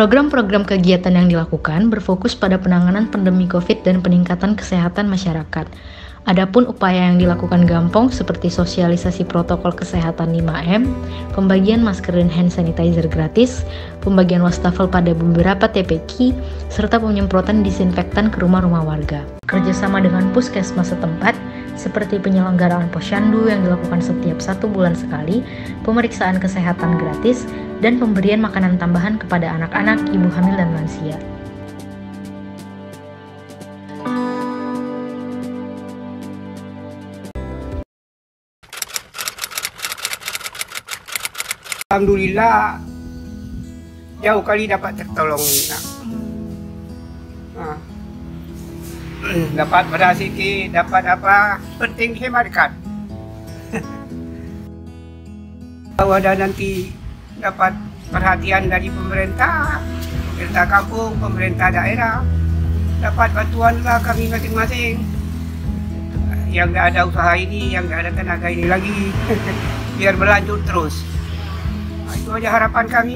Program-program kegiatan yang dilakukan berfokus pada penanganan pandemi COVID dan peningkatan kesehatan masyarakat. Adapun upaya yang dilakukan Gampong seperti sosialisasi protokol kesehatan 5M, pembagian masker dan hand sanitizer gratis, pembagian wastafel pada beberapa TPQ, serta penyemprotan disinfektan ke rumah-rumah warga. Kerjasama dengan puskesmas setempat, seperti penyelenggaraan posyandu yang dilakukan setiap 1 bulan sekali, pemeriksaan kesehatan gratis, dan pemberian makanan tambahan kepada anak-anak, ibu hamil, dan lansia. Alhamdulillah jauh kali dapat tertolong. Dapat beras sikit, dapat apa, penting hematkan. Kalau ada nanti dapat perhatian dari pemerintah kampung, pemerintah daerah, dapat bantuanlah kami masing-masing. Yang nggak ada usaha ini, yang nggak ada tenaga ini lagi, biar berlanjut terus. Itu aja harapan kami.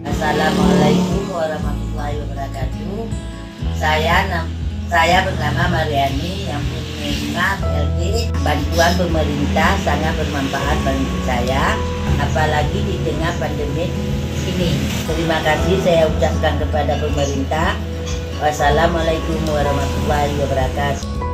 Assalamualaikum warahmatullahi wabarakatuh. Saya bernama Mariani yang punya PLT. Bantuan pemerintah sangat bermanfaat bagi saya, apalagi di tengah pandemi ini. Terima kasih saya ucapkan kepada pemerintah. Wassalamualaikum warahmatullahi wabarakatuh.